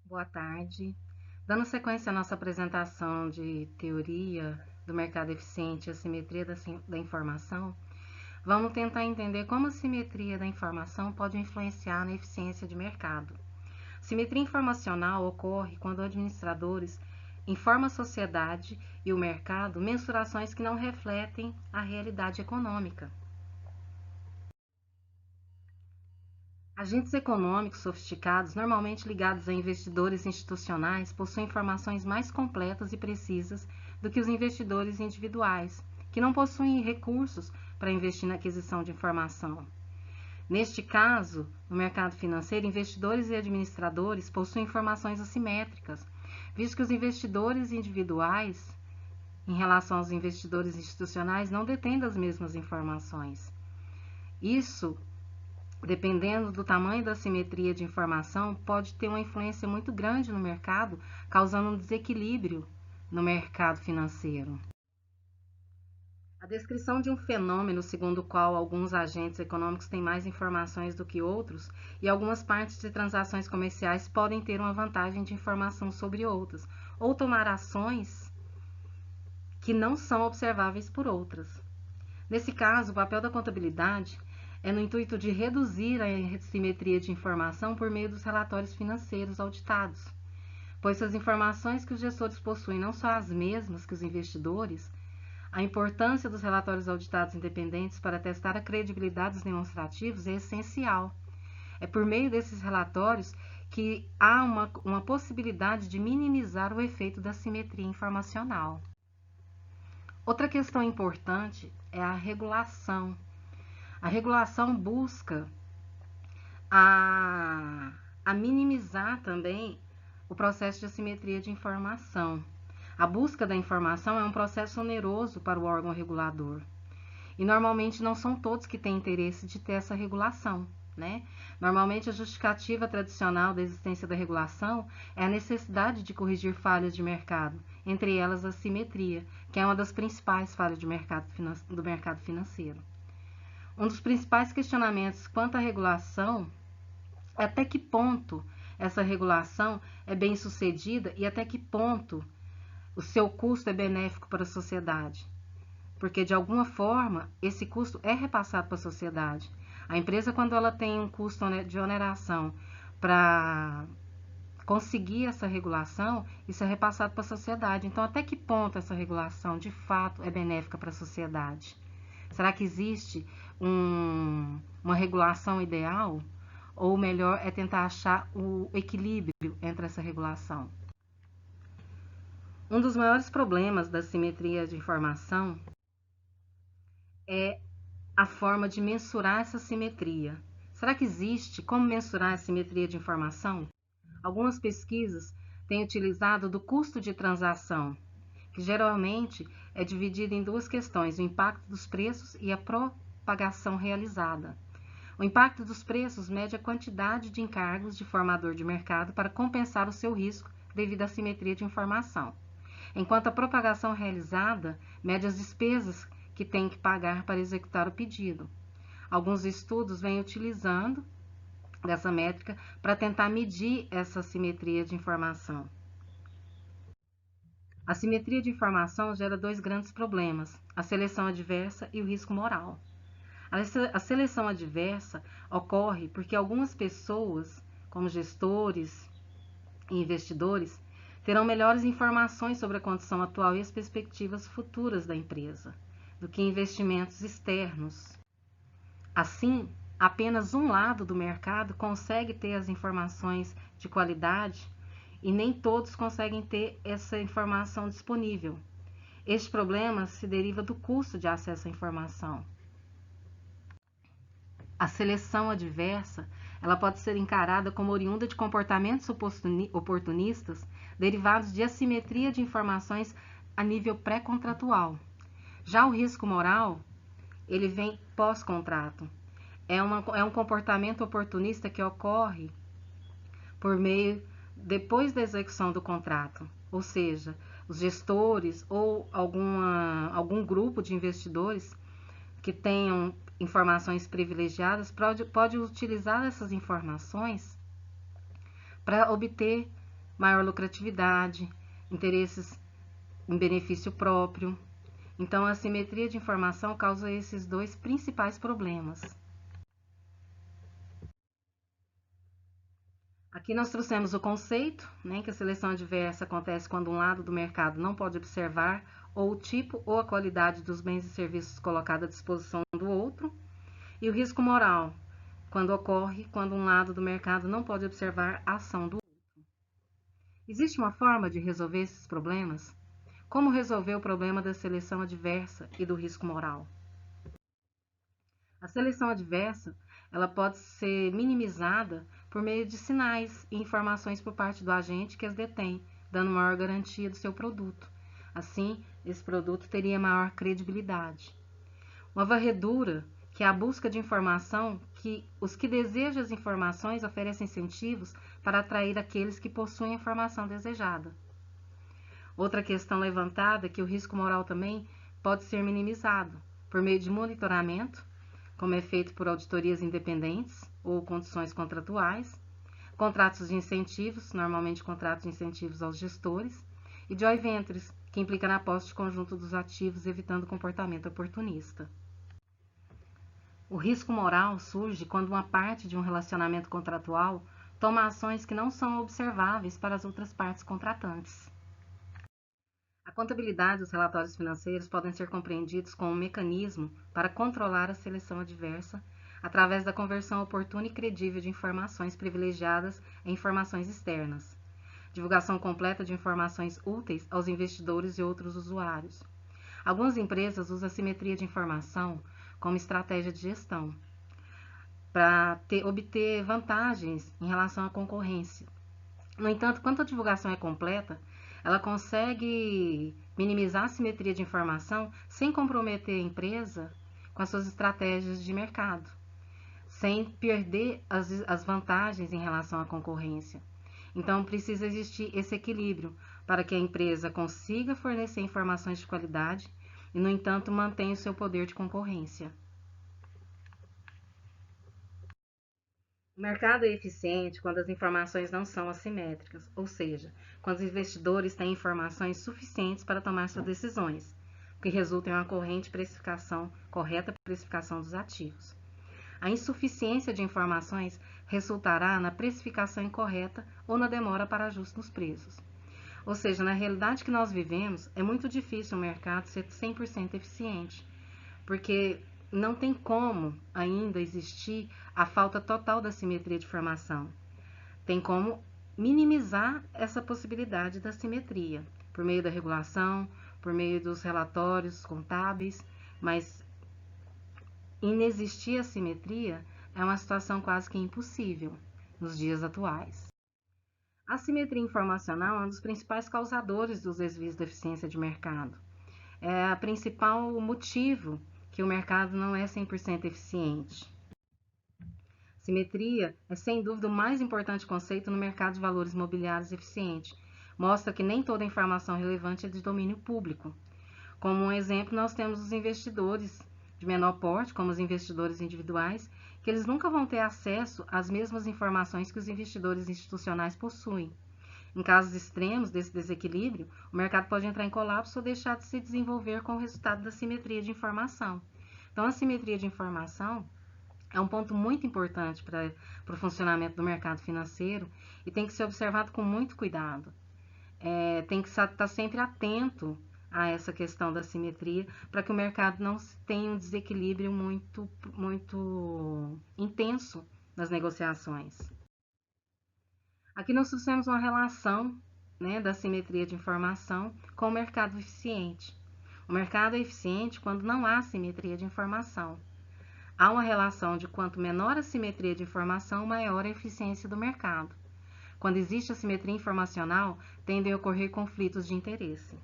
Boa tarde. Dando sequência à nossa apresentação de teoria do mercado eficiente e assimetria da informação, vamos tentar entender como a simetria da informação pode influenciar na eficiência de mercado. Simetria informacional ocorre quando administradores informam a sociedade e o mercado mensurações que não refletem a realidade econômica. Agentes econômicos sofisticados, normalmente ligados a investidores institucionais, possuem informações mais completas e precisas do que os investidores individuais, que não possuem recursos para investir na aquisição de informação. Neste caso, no mercado financeiro, investidores e administradores possuem informações assimétricas, visto que os investidores individuais, em relação aos investidores institucionais, não detêm das mesmas informações. Isso, dependendo do tamanho da simetria de informação, pode ter uma influência muito grande no mercado, causando um desequilíbrio no mercado financeiro. A descrição de um fenômeno segundo o qual alguns agentes econômicos têm mais informações do que outros e algumas partes de transações comerciais podem ter uma vantagem de informação sobre outras, ou tomar ações que não são observáveis por outras. Nesse caso, o papel da contabilidade é no intuito de reduzir a assimetria de informação por meio dos relatórios financeiros auditados, pois se as informações que os gestores possuem não são as mesmas que os investidores, a importância dos relatórios auditados independentes para testar a credibilidade dos demonstrativos é essencial. É por meio desses relatórios que há uma possibilidade de minimizar o efeito da simetria informacional. Outra questão importante é a regulação. A regulação busca a minimizar também o processo de assimetria de informação. A busca da informação é um processo oneroso para o órgão regulador. E normalmente não são todos que têm interesse de ter essa regulação, né? Normalmente a justificativa tradicional da existência da regulação é a necessidade de corrigir falhas de mercado, entre elas a simetria, que é uma das principais falhas do mercado financeiro. Um dos principais questionamentos quanto à regulação é até que ponto essa regulação é bem sucedida e até que ponto o seu custo é benéfico para a sociedade. Porque, de alguma forma, esse custo é repassado para a sociedade. A empresa, quando ela tem um custo de oneração para conseguir essa regulação, isso é repassado para a sociedade. Então, até que ponto essa regulação, de fato, é benéfica para a sociedade? Será que existe uma regulação ideal? Ou melhor, é tentar achar o equilíbrio entre essa regulação? Um dos maiores problemas da simetria de informação é a forma de mensurar essa simetria. Será que existe como mensurar a simetria de informação? Algumas pesquisas têm utilizado do custo de transação, que geralmente é dividido em duas questões: o impacto dos preços e a propagação realizada. O impacto dos preços mede a quantidade de encargos de formador de mercado para compensar o seu risco devido à simetria de informação, enquanto a propagação realizada mede as despesas que tem que pagar para executar o pedido. Alguns estudos vêm utilizando dessa métrica para tentar medir essa simetria de informação. A simetria de informação gera dois grandes problemas: a seleção adversa e o risco moral. A seleção adversa ocorre porque algumas pessoas, como gestores e investidores, terão melhores informações sobre a condição atual e as perspectivas futuras da empresa do que investimentos externos. Assim, apenas um lado do mercado consegue ter as informações de qualidade e nem todos conseguem ter essa informação disponível. Este problema se deriva do custo de acesso à informação. A seleção adversa, ela pode ser encarada como oriunda de comportamentos oportunistas derivados de assimetria de informações a nível pré-contratual. Já o risco moral, ele vem pós-contrato. É um comportamento oportunista que ocorre depois da execução do contrato, ou seja, os gestores ou algum grupo de investidores que tenham informações privilegiadas pode utilizar essas informações para obter maior lucratividade, interesses em benefício próprio. Então, a assimetria de informação causa esses dois principais problemas. Aqui nós trouxemos o conceito, né, que a seleção adversa acontece quando um lado do mercado não pode observar ou o tipo ou a qualidade dos bens e serviços colocados à disposição do outro, e o risco moral, quando ocorre quando um lado do mercado não pode observar a ação do outro. Existe uma forma de resolver esses problemas? Como resolver o problema da seleção adversa e do risco moral? A seleção adversa, ela pode ser minimizada por meio de sinais e informações por parte do agente que as detém, dando maior garantia do seu produto. Assim, esse produto teria maior credibilidade. Uma varredura, que é a busca de informação, que os que desejam as informações oferecem incentivos para atrair aqueles que possuem a informação desejada. Outra questão levantada é que o risco moral também pode ser minimizado por meio de monitoramento, como é feito por auditorias independentes ou condições contratuais, contratos de incentivos, normalmente contratos de incentivos aos gestores, e joint ventures, que implica na posse de conjunto dos ativos, evitando comportamento oportunista. O risco moral surge quando uma parte de um relacionamento contratual toma ações que não são observáveis para as outras partes contratantes. A contabilidade e os relatórios financeiros podem ser compreendidos como um mecanismo para controlar a seleção adversa através da conversão oportuna e credível de informações privilegiadas em informações externas, divulgação completa de informações úteis aos investidores e outros usuários. Algumas empresas usam a simetria de informação como estratégia de gestão para obter vantagens em relação à concorrência. No entanto, quando a divulgação é completa, ela consegue minimizar a simetria de informação sem comprometer a empresa com as suas estratégias de mercado, sem perder as vantagens em relação à concorrência. Então, precisa existir esse equilíbrio para que a empresa consiga fornecer informações de qualidade e, no entanto, mantenha o seu poder de concorrência. O mercado é eficiente quando as informações não são assimétricas, ou seja, quando os investidores têm informações suficientes para tomar suas decisões, o que resulta em uma correta precificação dos ativos. A insuficiência de informações resultará na precificação incorreta ou na demora para ajuste nos preços. Ou seja, na realidade que nós vivemos, é muito difícil o mercado ser 100% eficiente, porque não tem como ainda existir a falta total da simetria de informação. Tem como minimizar essa possibilidade da simetria, por meio da regulação, por meio dos relatórios contábeis, mas inexistir a simetria é uma situação quase que impossível nos dias atuais. A assimetria informacional é um dos principais causadores dos desvios da eficiência de mercado. É o principal motivo que o mercado não é 100% eficiente. Simetria é sem dúvida o mais importante conceito no mercado de valores mobiliários eficiente. Mostra que nem toda informação relevante é de domínio público. Como um exemplo, nós temos os investidores de menor porte, como os investidores individuais, que eles nunca vão ter acesso às mesmas informações que os investidores institucionais possuem. Em casos extremos desse desequilíbrio, o mercado pode entrar em colapso ou deixar de se desenvolver com o resultado da simetria de informação. Então, a simetria de informação é um ponto muito importante para o funcionamento do mercado financeiro e tem que ser observado com muito cuidado. Tem que estar sempre atento a essa questão da simetria para que o mercado não tenha um desequilíbrio muito intenso nas negociações. Aqui nós trouxemos uma relação, né, da simetria de informação com o mercado eficiente. O mercado é eficiente quando não há simetria de informação. Há uma relação de quanto menor a simetria de informação, maior a eficiência do mercado. Quando existe assimetria informacional, tendem a ocorrer conflitos de interesse.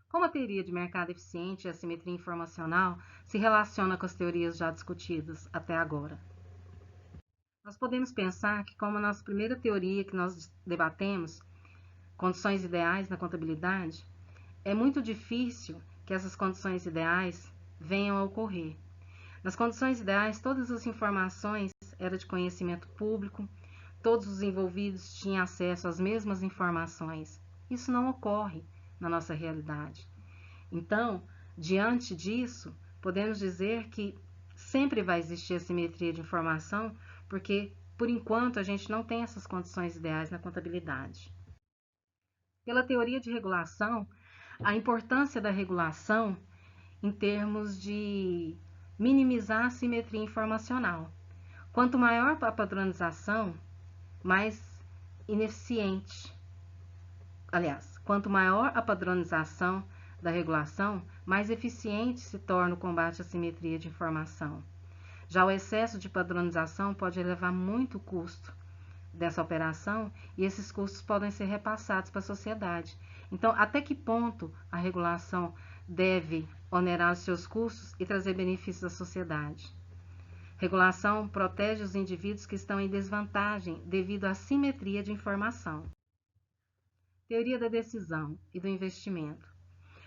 Como a teoria de mercado eficiente e a assimetria informacional se relaciona com as teorias já discutidas até agora? Nós podemos pensar que, como a nossa primeira teoria que nós debatemos, condições ideais na contabilidade, é muito difícil que essas condições ideais venham a ocorrer. Nas condições ideais, todas as informações eram de conhecimento público, todos os envolvidos tinham acesso às mesmas informações. Isso não ocorre na nossa realidade. Então, diante disso, podemos dizer que sempre vai existir assimetria de informação, porque, por enquanto, a gente não tem essas condições ideais na contabilidade. Pela teoria de regulação, a importância da regulação em termos de minimizar a assimetria informacional. Quanto maior a padronização, mais ineficiente. Aliás, quanto maior a padronização da regulação, mais eficiente se torna o combate à assimetria de informação. Já o excesso de padronização pode elevar muito o custo dessa operação e esses custos podem ser repassados para a sociedade. Então, até que ponto a regulação deve onerar os seus custos e trazer benefícios à sociedade? Regulação protege os indivíduos que estão em desvantagem devido à assimetria de informação. Teoria da decisão e do investimento.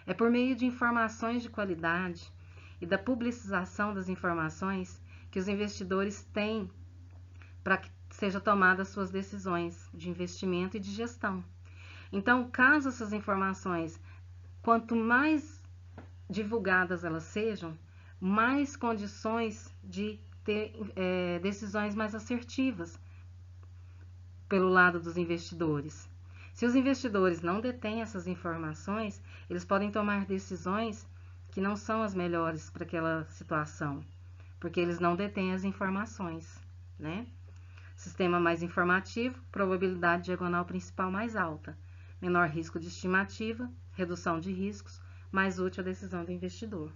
É por meio de informações de qualidade e da publicização das informações que os investidores têm para que sejam tomadas suas decisões de investimento e de gestão. Então, caso essas informações, quanto mais divulgadas elas sejam, mais condições de ter decisões mais assertivas pelo lado dos investidores. Se os investidores não detêm essas informações, eles podem tomar decisões que não são as melhores para aquela situação, porque eles não detêm as informações, né? Sistema mais informativo, probabilidade diagonal principal mais alta, menor risco de estimativa, redução de riscos, mais útil a decisão do investidor.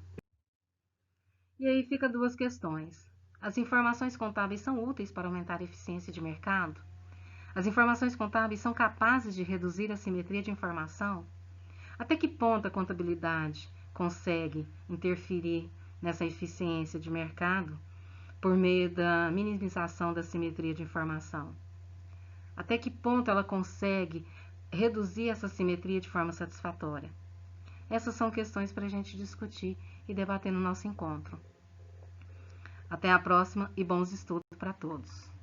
E aí fica duas questões. As informações contábeis são úteis para aumentar a eficiência de mercado? As informações contábeis são capazes de reduzir a assimetria de informação? Até que ponto a contabilidade consegue interferir nessa eficiência de mercado por meio da minimização da assimetria de informação? Até que ponto ela consegue reduzir essa assimetria de forma satisfatória? Essas são questões para a gente discutir e debater no nosso encontro. Até a próxima e bons estudos para todos.